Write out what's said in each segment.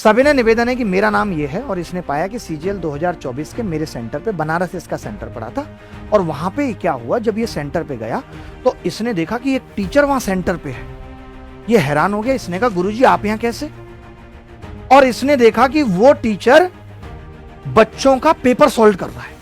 सविनय निवेदन है कि मेरा नाम ये है और इसने पाया कि सीजीएल 2024 के मेरे सेंटर पे, बनारस इसका सेंटर पड़ा था, और वहां पे क्या हुआ, जब ये सेंटर पे गया तो इसने देखा कि एक टीचर वहां सेंटर पे है। ये हैरान हो गया, इसने कहा गुरुजी आप यहां कैसे? और इसने देखा कि वो टीचर बच्चों का पेपर सॉल्व कर रहा है।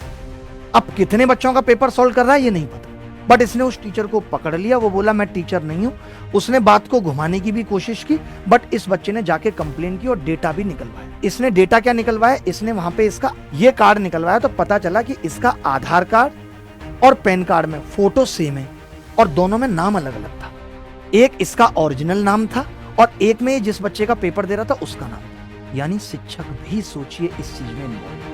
अब कितने बच्चों का पेपर सॉल्व कर रहा है ये नहीं पता, बट इसने उस टीचर को पकड़ लिया। वो बोला मैं टीचर नहीं हूं। उसने बात को घुमाने की भी कोशिश की, बट इस बच्चे ने जाके कंप्लेन की और डेटा भी निकलवाया। इसने डेटा क्या निकलवाया, इसने वहां पे इसका ये कार्ड निकलवाया, तो पता चला कि इसका आधार कार्ड और पैन कार्ड में फोटो सेम है और दोनों में नाम अलग अलग था। एक इसका ओरिजिनल नाम था और एक में जिस बच्चे का पेपर दे रहा था उसका नाम। यानी शिक्षक भी सोचिए इस चीज में इन्वॉल्व।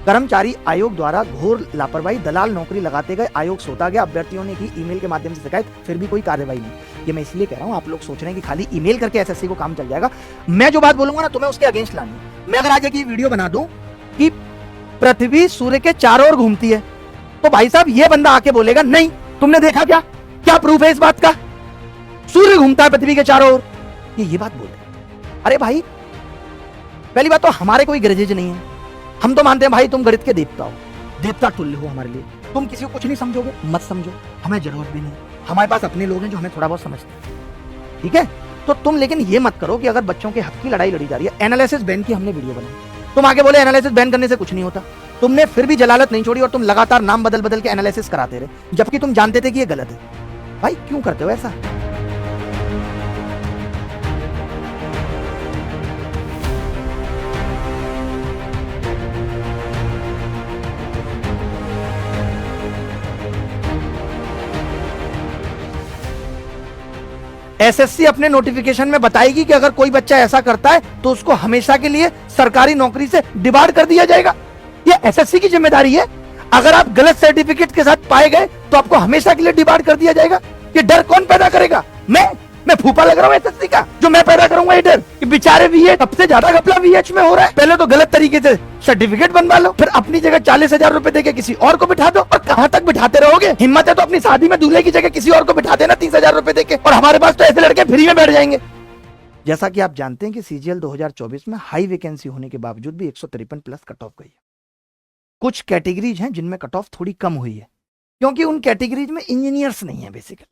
कर्मचारी आयोग द्वारा घोर लापरवाही, दलाल नौकरी लगाते गए, आयोग सोता गया। अभ्यर्थियों ने की ईमेल के माध्यम से शिकायत, फिर भी कोई कार्रवाई नहीं। ये मैं इसलिए कह रहा हूं, आप लोग सोच रहे हैं कि खाली ईमेल करके एसएससी को काम चल जाएगा। मैं जो बात बोलूंगा ना तुम्हें उसके अगेंस्ट लानी है। मैं अगर आज एक वीडियो बना दूं कि पृथ्वी सूर्य के चारों ओर घूमती है, तो भाई साहब ये बंदा आके बोलेगा नहीं तुमने देखा क्या, क्या प्रूफ है इस बात का, सूर्य घूमता है पृथ्वी के चारों ओर, ये बात बोल रहे। अरे भाई पहली बात तो हमारे कोई ग्रजेज नहीं है, हम तो मानते हैं भाई तुम गणित के देवता हो, देवता तुल्य हो हमारे लिए, तुम किसी को कुछ नहीं समझोगे मत समझो, हमें जरूरत भी नहीं, हमारे पास अपने लोग हैं जो हमें थोड़ा बहुत समझते हैं, ठीक है। तो तुम लेकिन ये मत करो कि अगर बच्चों के हक की लड़ाई लड़ी जा रही है, एनालिसिस बैन की हमने वीडियो बनाई, तुम आगे बोले एनालिसिस बैन करने से कुछ नहीं होता, तुमने फिर भी जलालत नहीं छोड़ी और तुम लगातार नाम बदल बदल के एनालिसिस कराते रहे, जबकि तुम जानते थे कि ये गलत है। भाई क्यों करते हो ऐसा? एसएससी अपने नोटिफिकेशन में बताएगी कि अगर कोई बच्चा ऐसा करता है तो उसको हमेशा के लिए सरकारी नौकरी से डिबार कर दिया जाएगा। ये एसएससी की जिम्मेदारी है। अगर आप गलत सर्टिफिकेट के साथ पाए गए तो आपको हमेशा के लिए डिबार कर दिया जाएगा। ये डर कौन पैदा करेगा? मैं फूफा लग रहा हूँ एसएससी का, जो मैं पैदा करूंगा ये डर कि बेचारे वीएच, सबसे ज्यादा घपला वीएच में हो रहा है। पहले तो गलत तरीके से सर्टिफिकेट बनवा लो, फिर अपनी जगह 40,000 रुपए देके किसी और को बिठा दो, और कहां तक बिठाते रहोगे? हिम्मत है तो अपनी शादी में दूल्हे की जगह किसी और को बिठा देना 30,000 रुपए देके, और हमारे पास तो ऐसे लड़के फ्री में बैठ जाएंगे। जैसा कि आप जानते हैं कि सीजीएल 2024 में हाई वैकेंसी होने के बावजूद भी 153 प्लस कट ऑफ गई है। कुछ कैटेगरीज हैं जिनमें कट ऑफ थोड़ी कम हुई है, क्योंकि उन कैटेगरीज में इंजीनियर्स नहीं है। बेसिकली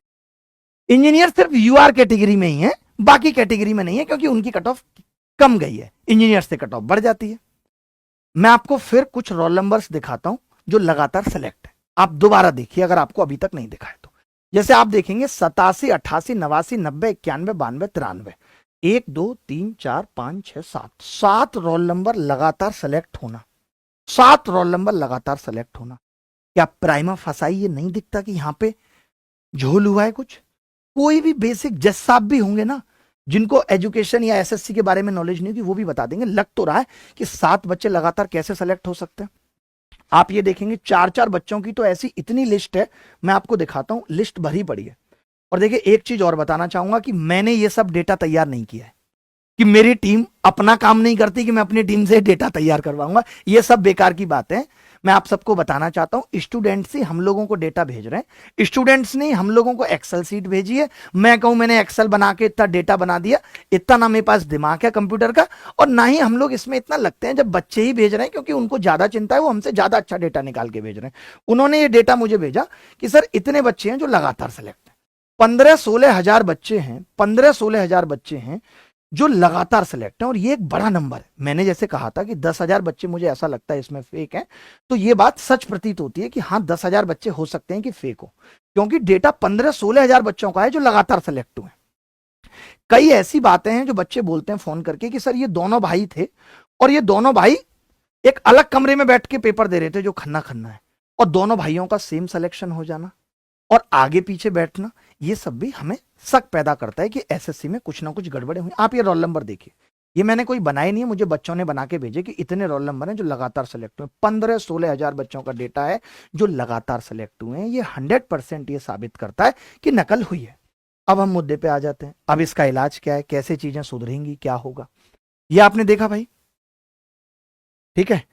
इंजीनियर सिर्फ यूआर कैटेगरी में ही है, बाकी कैटेगरी में नहीं है, क्योंकि उनकी कट ऑफ कम गई है। इंजीनियर से कट ऑफ बढ़ जाती है। मैं आपको फिर कुछ रोल नंबर्स दिखाता हूं जो लगातार सेलेक्ट है, आप दोबारा देखिए अगर आपको अभी तक नहीं दिखाए तो। जैसे आप देखेंगे 87, 88, 89, 90, 91, 92, 93, 1, 2, 3, 4, 5, 6, 7, 7 रोल नंबर लगातार सेलेक्ट होना, 7 रोल नंबर लगातार सेलेक्ट होना। क्या प्राइमा फसाई ये नहीं दिखता कि यहां पे झोल हुआ है कुछ? कोई भी बेसिक जज साहब भी होंगे ना जिनको एजुकेशन या एसएससी के बारे में नॉलेज नहीं होगी, वो भी बता देंगे। लग तो रहा है कि 7 बच्चे लगातार कैसे सेलेक्ट हो सकते हैं। आप ये देखेंगे 4-4 बच्चों की तो ऐसी इतनी लिस्ट है, मैं आपको दिखाता हूं, लिस्ट भरी पड़ी है। और देखिए एक चीज और बताना चाहूंगा कि मैंने ये सब डेटा तैयार नहीं किया है, कि मेरी टीम अपना काम नहीं करती कि मैं अपनी टीम से डेटा तैयार करवाऊंगा, ये सब बेकार की बात है। मैं आप सबको बताना चाहता हूं, स्टूडेंट्स ही हम लोगों को डेटा भेज रहे हैं, स्टूडेंट्स ने हम लोगों को एक्सेल सीट भेजी है। मैं कहूं मैंने एक्सेल बना के इतना डेटा बना दिया, इतना ना मेरे पास दिमाग है कंप्यूटर का, और ना ही हम लोग इसमें इतना लगते हैं। जब बच्चे ही भेज रहे हैं क्योंकि उनको ज्यादा चिंता है, वो हमसे ज्यादा अच्छा डेटा निकाल के भेज रहे हैं। उन्होंने ये डेटा मुझे भेजा कि सर इतने बच्चे हैं जो लगातार सेलेक्ट है, 15-16 हजार बच्चे हैं, 15-16 हजार बच्चे हैं जो लगातार सेलेक्ट है, और ये एक बड़ा नंबर है। मैंने जैसे कहा था कि 10,000 बच्चे मुझे ऐसा लगता है इसमें फेक है, तो ये बात सच प्रतीत होती है कि हाँ 10,000 बच्चे हो सकते हैं कि फेक हो, क्योंकि डेटा 15-16 हजार बच्चों का है जो लगातार सेलेक्ट हुए। कई ऐसी बातें हैं जो बच्चे बोलते हैं फोन करके कि सर ये दोनों भाई थे और ये दोनों भाई एक अलग कमरे में बैठ के पेपर दे रहे थे जो खन्ना खन्ना है, और दोनों भाइयों का सेम सिलेक्शन हो जाना और आगे पीछे बैठना, ये सब भी हमें शक पैदा करता है कि एसएससी में कुछ ना कुछ गड़बड़े हुई। आप ये रोल नंबर देखिए, ये मैंने कोई बनाए नहीं है, मुझे बच्चों ने बना के भेजे कि इतने रोल नंबर हैं जो लगातार सेलेक्ट हुए। 15-16 हजार बच्चों का डेटा है जो लगातार सेलेक्ट हुए हैं। ये 100% ये साबित करता है कि नकल हुई है। अब हम मुद्दे पे आ जाते हैं। अब इसका इलाज क्या है, कैसे चीजें सुधरेंगी, क्या होगा, ये आपने देखा भाई, ठीक है।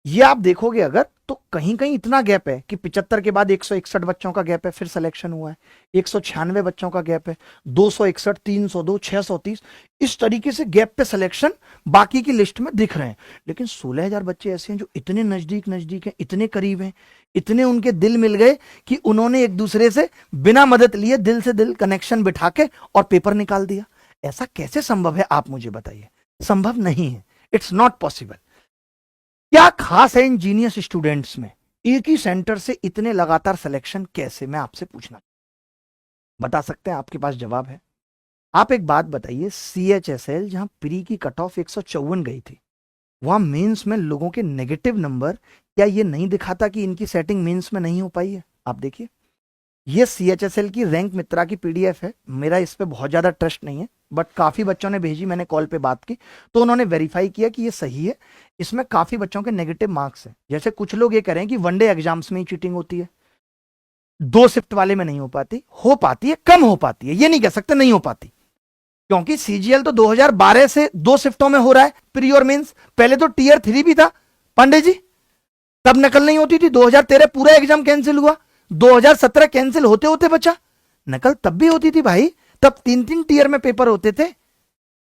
ये आप देखोगे अगर तो कहीं कहीं इतना गैप है कि 75 के बाद 161 बच्चों का गैप है, फिर सिलेक्शन हुआ है, 196 बच्चों का गैप है, 261, 302, 630, इस तरीके से गैप पे सिलेक्शन बाकी की लिस्ट में दिख रहे हैं। लेकिन 16,000 बच्चे ऐसे हैं जो इतने नजदीक नजदीक हैं, इतने करीब हैं, इतने उनके दिल मिल गए कि उन्होंने एक दूसरे से बिना मदद लिए दिल से दिल कनेक्शन बिठा के और पेपर निकाल दिया। ऐसा कैसे संभव है, आप मुझे बताइए। संभव नहीं है, इट्स नॉट पॉसिबल। क्या खास है इंजीनियर्स स्टूडेंट्स में, एक ही सेंटर से इतने लगातार सिलेक्शन कैसे, मैं आपसे पूछना बता सकते हैं, आपके पास जवाब है। आप एक बात बताइए, CHSL जहां प्री की कट ऑफ 154 गई थी, वहां मेंस में लोगों के नेगेटिव नंबर, क्या ये नहीं दिखाता कि इनकी सेटिंग मेंस में नहीं हो पाई है? आप देखिए, ये CHSL की रैंक मित्रा की PDF है, मेरा इस पे बहुत ज्यादा ट्रस्ट नहीं है, बट काफी बच्चों ने भेजी, मैंने कॉल पे बात की तो उन्होंने वेरीफाई किया कि ये सही है। इसमें काफी बच्चों के नेगेटिव मार्क्स हैं। जैसे कुछ लोग ये कह रहे हैं कि वनडे एग्जाम्स में ही चीटिंग होती है, 2 शिफ्ट वाले में नहीं हो पाती है, कम हो पाती है, ये नहीं कह सकते नहीं हो पाती, क्योंकि CGL तो 2012 से 2 शिफ्टों में हो रहा है, प्री और मेंस। पहले तो Tier 3 भी था पांडे जी, तब नकल नहीं होती थी। 2013 पूरा एग्जाम कैंसिल हुआ, 2017 कैंसिल होते होते बचा, नकल तब भी होती थी भाई, तब 3-3 टियर में पेपर होते थे,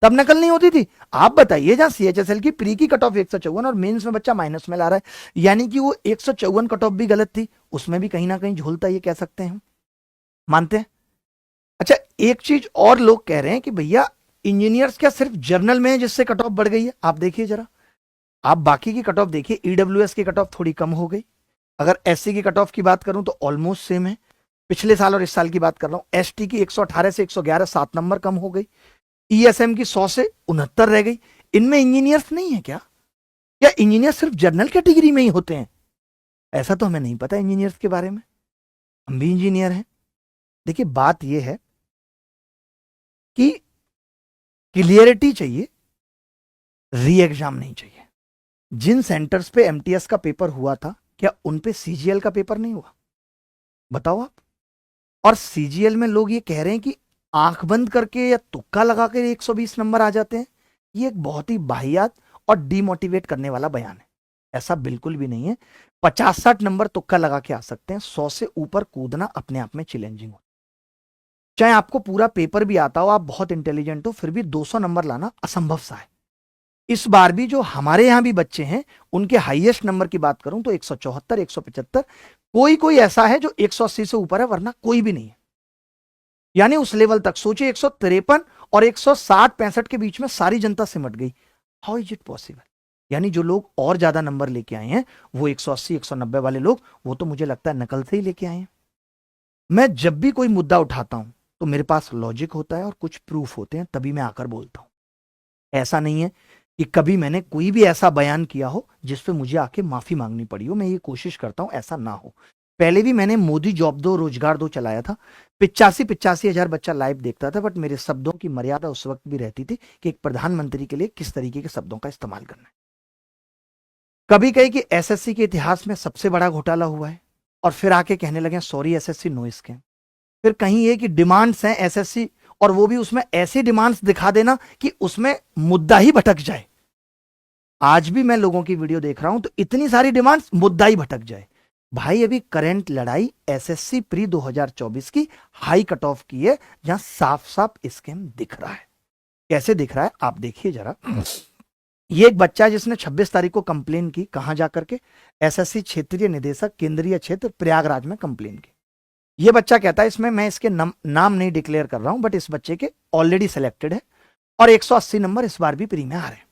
तब नकल नहीं होती थी। आप बताइए, जहां CHSL की प्री की कट ऑफ 154 और मेंस में बच्चा माइनस में ला रहा है, यानी कि वो 154 कट ऑफ भी गलत थी, उसमें भी कहीं ना कहीं झूलता, ये कह सकते हैं, मानते हैं। अच्छा, एक चीज और लोग कह रहे हैं कि भैया इंजीनियर्स क्या सिर्फ जर्नल में है जिससे कट ऑफ बढ़ गई है? आप देखिए जरा, आप बाकी की कट ऑफ देखिए, EWS की कट ऑफ थोड़ी कम हो गई, अगर SC की कट ऑफ की बात करूं तो ऑलमोस्ट सेम है, पिछले साल और इस साल की बात कर रहा हूं। ST की 118 से 111, 7 नंबर कम हो गई। ESM की 100 से 69 रह गई। इनमें इंजीनियर्स नहीं है क्या? या इंजीनियर सिर्फ जनरल कैटेगरी में ही होते हैं? ऐसा तो हमें नहीं पता इंजीनियर्स के बारे में, हम भी इंजीनियर हैं। देखिए बात यह है कि क्लियरिटी चाहिए, री एग्जाम नहीं चाहिए। जिन सेंटर्स पे MTS का पेपर हुआ था, क्या उन पे CGL का पेपर नहीं हुआ? बताओ आप। और CGL में लोग ये कह रहे हैं कि आंख बंद करके या तुक्का लगा के 120 नंबर आ जाते हैं। ये एक बहुत ही वाहियात और डिमोटिवेट करने वाला बयान है, ऐसा बिल्कुल भी नहीं है। 50-60 नंबर तुक्का लगा के आ सकते हैं, 100 से ऊपर कूदना अपने आप में चैलेंजिंग हो। चाहे आपको पूरा पेपर भी आता हो, आप बहुत इंटेलिजेंट हो, फिर भी 200 नंबर लाना असंभव सा है। इस बार भी जो हमारे यहां भी बच्चे हैं, उनके हाईएस्ट नंबर की बात करूं तो 174, 175, कोई कोई ऐसा है जो 180 से ऊपर है, वरना कोई भी नहीं है। यानी उस लेवल तक सोचिए, 153 और 160-65 के बीच में सारी जनता सिमट गई। How is it possible? यानी जो लोग और ज्यादा नंबर लेके आए हैं, वो 180, 190 वाले लोग, वो तो मुझे लगता है नकल से ही लेके आए हैं। मैं जब भी कोई मुद्दा उठाता हूं तो मेरे पास लॉजिक होता है और कुछ प्रूफ होते हैं, तभी मैं आकर बोलता हूं। ऐसा नहीं है कि कभी मैंने कोई भी ऐसा बयान किया हो जिसपे मुझे आके माफी मांगनी पड़ी हो। मैं ये कोशिश करता हूं ऐसा ना हो। पहले भी मैंने मोदी जॉब दो रोजगार दो चलाया था, 85 हजार बच्चा लाइव देखता था, बट मेरे शब्दों की मर्यादा उस वक्त भी रहती थी कि एक प्रधानमंत्री के लिए किस तरीके के शब्दों का इस्तेमाल करना है। कभी कही कि SSC के इतिहास में सबसे बड़ा घोटाला हुआ है, और फिर आके कहने लगे सॉरी SSC नो स्कैम। फिर कहीं ये कि डिमांड्स हैं SSC, और वो भी उसमें ऐसी डिमांड्स दिखा देना कि उसमें मुद्दा ही भटक जाए। आज भी मैं लोगों की वीडियो देख रहा हूं तो इतनी सारी डिमांड्स, मुद्दा ही भटक जाए। भाई अभी करंट लड़ाई SSC प्री 2024 की हाई कट ऑफ की है, जहां साफ साफ स्कैम दिख रहा है। कैसे दिख रहा है आप देखिए जरा। ये एक बच्चा जिसने 26 तारीख को कंप्लेन की, कहां जाकर के? SSC क्षेत्रीय निदेशक केंद्रीय क्षेत्र प्रयागराज में कंप्लेन की। ये बच्चा कहता है, इसमें मैं इसके नाम नहीं डिक्लेयर कर रहा हूं, बट इस बच्चे के ऑलरेडी सिलेक्टेड है और 180 नंबर इस बार भी प्री में आ रहे हैं।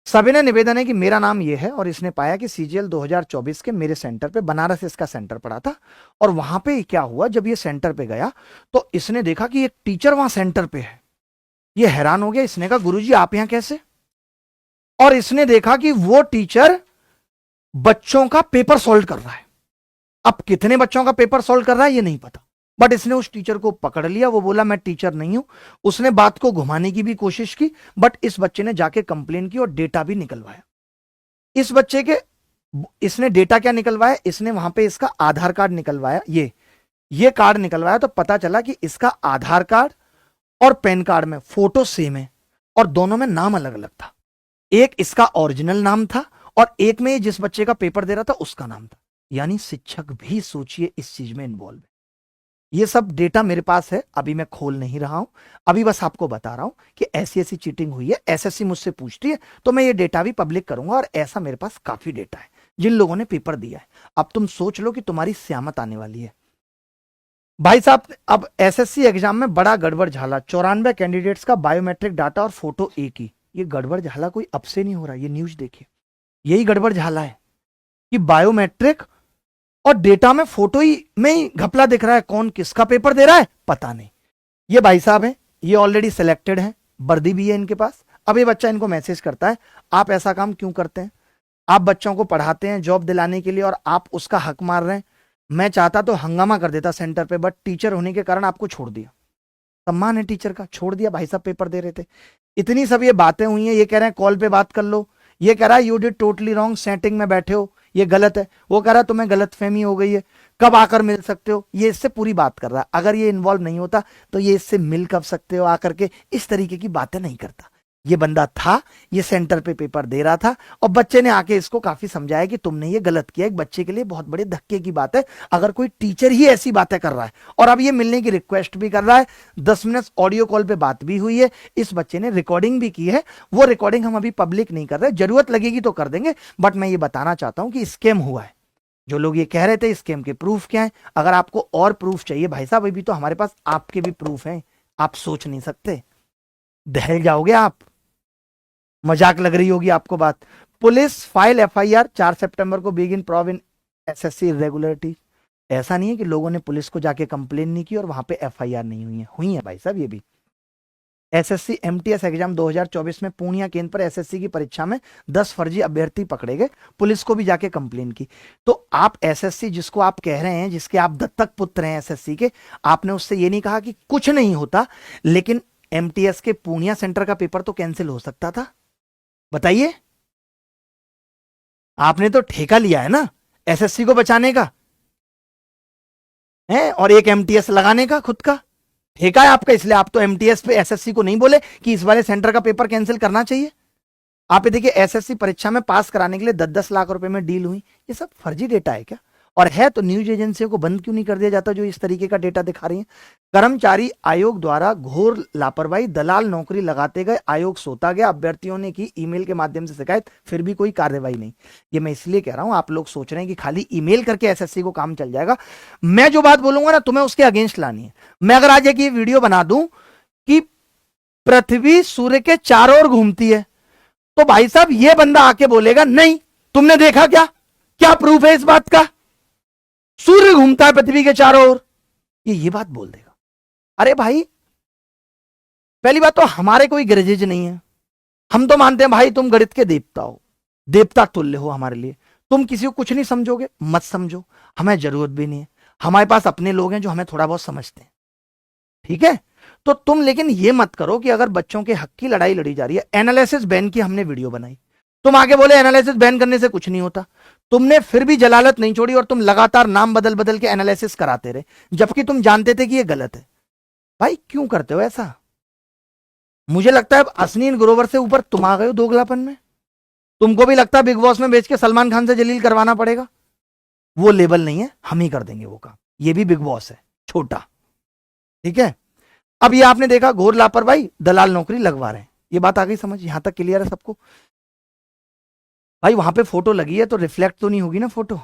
सविनय निवेदन है कि मेरा नाम ये है, और इसने पाया कि CGL 2024 के मेरे सेंटर पे, बनारस इसका सेंटर पड़ा था, और वहां पे क्या हुआ, जब ये सेंटर पे गया तो इसने देखा कि एक टीचर वहां सेंटर पे है। ये हैरान हो गया, इसने कहा गुरुजी आप यहां कैसे? और इसने देखा कि वो टीचर बच्चों का पेपर सॉल्व कर रहा है। अब कितने बच्चों का पेपर सॉल्व कर रहा है ये नहीं पता, बट इसने उस टीचर को पकड़ लिया। वो बोला मैं टीचर नहीं हूं। उसने बात को घुमाने की भी कोशिश की, बट इस बच्चे ने जाके कंप्लेन की और डेटा भी निकलवाया। इस बच्चे के, इसने डेटा क्या निकलवाया, इसने वहां पे इसका आधार कार्ड निकलवाया, ये ये कार्ड निकलवाया तो पता चला कि इसका आधार कार्ड और पैन कार्ड में फोटो सेम है और दोनों में नाम अलग अलग था। एक इसका ओरिजिनल नाम था और एक में जिस बच्चे का पेपर दे रहा था उसका नाम था। यानी शिक्षक भी सोचिए इस चीज में इन्वॉल्व है। ये सब डेटा मेरे पास है, अभी मैं खोल नहीं रहा हूं, अभी बस आपको बता रहा हूं कि ऐसी ऐसी चीटिंग हुई है। एसएससी मुझसे पूछती है तो मैं ये डेटा भी पब्लिक करूंगा और ऐसा मेरे पास काफी डेटा है जिन लोगों ने पेपर दिया है। अब तुम सोच लो कि तुम्हारी स्यामत आने वाली है भाई साहब। अब एसएससी एग्जाम में बड़ा गड़बड़ झाला, 94 कैंडिडेट्स का बायोमेट्रिक डाटा और फोटो एक ही। ये गड़बड़ झाला कोई अब से नहीं हो रहा, ये न्यूज देखिए, यही गड़बड़ झाला है कि बायोमेट्रिक और डेटा में फोटो ही में ही घपला दिख रहा है। कौन किसका पेपर दे रहा है पता नहीं। ये भाई साहब हैं, ये ऑलरेडी सिलेक्टेड है, वर्दी भी है इनके पास। अब ये बच्चा इनको मैसेज करता है, आप ऐसा काम क्यों करते हैं? आप बच्चों को पढ़ाते हैं जॉब दिलाने के लिए और आप उसका हक मार रहे हैं। मैं चाहता तो हंगामा कर देता सेंटर पे, बट टीचर होने के कारण आपको छोड़ दिया। सम्मान है टीचर का, छोड़ दिया। भाई साहब पेपर दे रहे थे। इतनी सब ये बातें हुई हैं। ये कह रहे हैं कॉल पे बात कर लो, ये कह रहा है you did totally wrong, setting में बैठे हो, ये गलत है। वो कह रहा है तुम्हें गलत फहमी हो गई है, कब आकर मिल सकते हो। ये इससे पूरी बात कर रहा है। अगर ये इन्वॉल्व नहीं होता तो ये इससे मिल कब सकते हो आकर के, इस तरीके की बातें नहीं करता। ये बंदा था, ये सेंटर पे पेपर दे रहा था और बच्चे ने आके इसको काफी समझाया कि तुमने ये गलत किया। एक बच्चे के लिए बहुत बड़े धक्के की बात है अगर कोई टीचर ही ऐसी बातें कर रहा है। और अब ये मिलने की रिक्वेस्ट भी कर रहा है। 10 मिनट ऑडियो कॉल पे बात भी हुई है, इस बच्चे ने रिकॉर्डिंग भी की है। वो रिकॉर्डिंग हम अभी पब्लिक नहीं कर रहे, जरूरत लगेगी तो कर देंगे, बट मैं ये बताना चाहता हूं कि स्कैम हुआ है। जो लोग ये कह रहे थे स्कैम के प्रूफ क्या है, अगर आपको और प्रूफ चाहिए भाई साहब, अभी तो हमारे पास आपके भी प्रूफ हैं। आप सोच नहीं सकते, दहल जाओगे आप। मजाक लग रही होगी आपको बात। पुलिस फाइल एफआईआर 4 सितंबर को बिगिन प्रोव इन एसएससी इरेगुलरिटी। ऐसा नहीं है कि लोगों ने पुलिस को जाके कंप्लेन नहीं की और वहां पे एफआईआर नहीं हुई है भाई साहब। ये भी एसएससी एमटीएस एग्जाम 2024 में पूर्णिया केंद्र पर एसएससी की परीक्षा में 10 फर्जी अभ्यर्थी पकड़े गए, पुलिस को भी जाके कंप्लेन की। तो आप एसएससी जिसको आप कह रहे हैं, जिसके आप दत्तक पुत्र हैं एसएससी के, आपने उससे ये नहीं कहा कि कुछ नहीं होता, लेकिन एमटीएस के पूर्णिया सेंटर का पेपर तो कैंसिल हो सकता था। बताइए, आपने तो ठेका लिया है ना एसएससी को बचाने का है और एक एमटीएस लगाने का, खुद का ठेका है आपका। इसलिए आप तो एमटीएस पे एसएससी को नहीं बोले कि इस वाले सेंटर का पेपर कैंसिल करना चाहिए। आप ये देखिए, एसएससी परीक्षा में पास कराने के लिए 10-10 लाख रुपए में डील हुई। ये सब फर्जी डेटा है क्या? और है तो न्यूज एजेंसियों को बंद क्यों नहीं कर दिया जाता जो इस तरीके का डेटा दिखा रही है? कर्मचारी आयोग द्वारा घोर लापरवाही, दलाल नौकरी लगाते गए, आयोग सोता गया, अभ्यर्थियों ने की ईमेल के माध्यम से शिकायत, फिर भी कोई कार्रवाई नहीं। ये मैं इसलिए कह रहा हूं, आप लोग सोच रहे हैं कि खाली ईमेल करके एसएससी को काम चल जाएगा। मैं जो बात बोलूंगा ना, तुम्हें उसके अगेंस्ट लानी है। मैं अगर आज एक ये वीडियो बना दूं कि पृथ्वी सूर्य के चारों ओर घूमती है, तो भाई साहब ये बंदा आके बोलेगा नहीं तुमने देखा क्या, क्या प्रूफ है इस बात का, सूर्य घूमता है पृथ्वी के चारों ओर, ये बात बोल देगा। अरे भाई, पहली बात तो हमारे कोई ग्रजेज नहीं है। हम तो मानते हैं भाई तुम गणित के देवता हो, देवता तुल्य हो हमारे लिए। तुम किसी को कुछ नहीं समझोगे, मत समझो, हमें जरूरत भी नहीं है। हमारे पास अपने लोग हैं जो हमें थोड़ा बहुत समझते हैं, ठीक है। तो तुम लेकिन ये मत करो कि अगर बच्चों के हक की लड़ाई लड़ी जा रही है, एनालिसिस बैन की हमने वीडियो बनाई, तुम आगे बोले एनालिसिस बैन करने से कुछ नहीं होता। तुमने फिर भी जलालत नहीं छोड़ी और तुम लगातार नाम बदल बदल के एनालिसिस कराते रहे, जबकि तुम जानते थे कि ये गलत है। भाई क्यों करते हो ऐसा? मुझे लगता है असनीन ग्रोवर से ऊपर तुम आ गए हो दोगलापन में। तुमको भी लगता है बिग बॉस में बेच के सलमान खान से जलील करवाना पड़ेगा। वो लेवल नहीं है, हम ही कर देंगे वो काम। ये भी बिग बॉस है, छोटा, ठीक है। अब ये आपने देखा, घोर लापरवाही, दलाल नौकरी लगवा रहे हैं। ये बात आ गई समझ? यहां तक क्लियर है सबको? भाई वहां पे फोटो लगी है तो रिफ्लेक्ट तो नहीं होगी ना फोटो।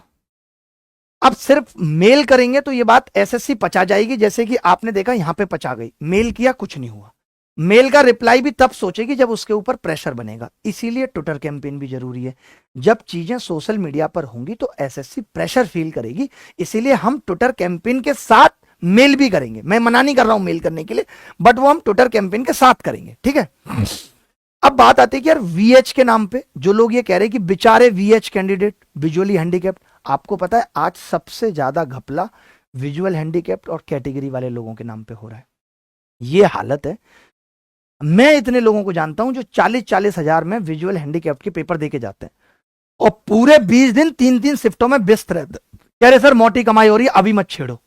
अब सिर्फ मेल करेंगे तो ये बात एसएससी पचा जाएगी, जैसे कि आपने देखा यहां पे पचा गई। मेल किया, कुछ नहीं हुआ। मेल का रिप्लाई भी तब सोचेगी जब उसके ऊपर प्रेशर बनेगा। इसीलिए ट्विटर कैंपेन भी जरूरी है। जब चीजें सोशल मीडिया पर होंगी तो एसएससी प्रेशर फील करेगी। इसीलिए हम ट्विटर कैंपेन के साथ मेल भी करेंगे। मैं मना नहीं कर रहा हूं मेल करने के लिए, बट वो हम ट्विटर कैंपेन के साथ करेंगे, ठीक है। अब बात आती है कि यार वीएच के नाम पे जो लोग ये कह रहे हैं कि बेचारे वीएच कैंडिडेट, विजुअली हैंडीकैप्ड। आपको पता है आज सबसे ज्यादा घपला विजुअल हैंडीकैप्ड और कैटेगरी वाले लोगों के नाम पे हो रहा है। ये हालत है। मैं इतने लोगों को जानता हूं जो 40-40 हजार में विजुअल हैंडीकैप्ड के पेपर देके जाते हैं और पूरे 20 दिन 3-3 शिफ्टों में व्यस्त रहते। कह रहे सर मोटी कमाई हो रही है, अभी मत छेड़ो।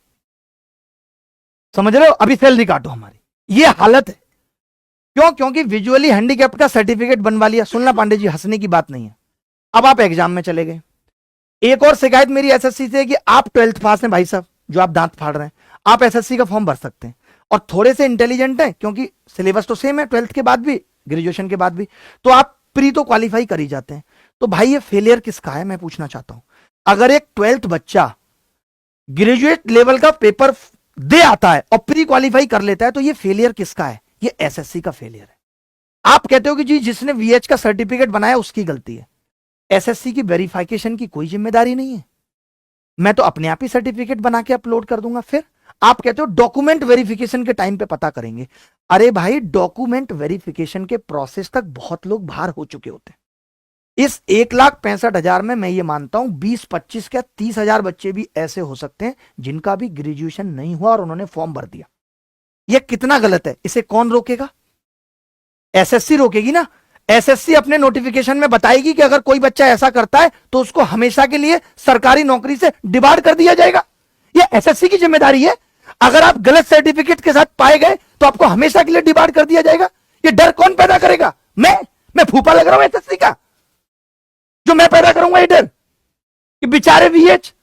समझ रहे हो? अभी सैलरी काटो हमारी, ये हालत है। क्यों? क्योंकि विजुअली हैंडीकैप्ड का सर्टिफिकेट बनवा लिया। सुनना पांडे जी, हंसने की बात नहीं है। अब आप एग्जाम में चले गए। एक और शिकायत मेरी एसएससी से है कि आप 12th पास हैं भाई साहब, जो आप दांत फाड़ रहे हैं, आप एसएससी का फॉर्म भर सकते हैं और थोड़े से इंटेलिजेंट हैं, क्योंकि सिलेबस तो सेम है 12th के बाद भी, ग्रेजुएशन के बाद भी, तो आप प्री तो क्वालिफाई कर ही जाते हैं। तो भाई ये फेलियर किसका है, मैं पूछना चाहता हूं। अगर एक 12th बच्चा ग्रेजुएट लेवल का पेपर दे आता है और प्री क्वालिफाई कर लेता है, तो ये फेलियर किसका है? ये एसएससी का फेलियर है। आप कहते हो कि जी जिसने वीएच का सर्टिफिकेट बनाया उसकी गलती है। एसएससी की वेरिफिकेशन की कोई जिम्मेदारी नहीं है। मैं तो अपने आप ही सर्टिफिकेट बना के अपलोड कर दूंगा। फिर आप कहते हो डॉक्यूमेंट वेरिफिकेशन के टाइम पे पता करेंगे। अरे भाई, डॉक्यूमेंट वेरिफिकेशन के प्रोसेस तक बहुत लोग बाहर हो चुके होते हैं। इस 1,65,000 में मैं ये मानता हूं 20, 25 क्या 30,000 बच्चे भी ऐसे हो सकते हैं जिनका भी ग्रेजुएशन नहीं हुआ और उन्होंने फॉर्म भर दिया। ये कितना गलत है, इसे कौन रोकेगा? एसएससी रोकेगी ना। एसएससी अपने नोटिफिकेशन में बताएगी कि अगर कोई बच्चा ऐसा करता है तो उसको हमेशा के लिए सरकारी नौकरी से डिबार कर दिया जाएगा। ये एसएससी की जिम्मेदारी है। अगर आप गलत सर्टिफिकेट के साथ पाए गए तो आपको हमेशा के लिए डिबार कर दिया जाएगा। ये डर कौन पैदा करेगा? मैं फूफा लग रहा हूं एसएससी का, जो मैं पैदा करूंगा ये डर कि बेचारे वीएच,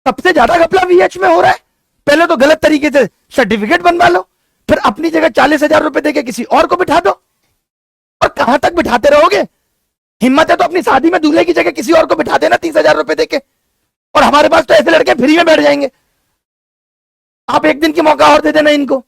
सबसे ज्यादा घपला वीएच में हो रहा है। पहले तो गलत तरीके से सर्टिफिकेट बनवा लो, फिर अपनी जगह 40,000 रुपए देके किसी और को बिठा दो। और कहां तक बिठाते रहोगे? हिम्मत है तो अपनी शादी में दूल्हे की जगह किसी और को बिठा देना 30,000 रुपए देके। और हमारे पास तो ऐसे लड़के फ्री में बैठ जाएंगे। आप एक दिन की मौका और दे देना इनको।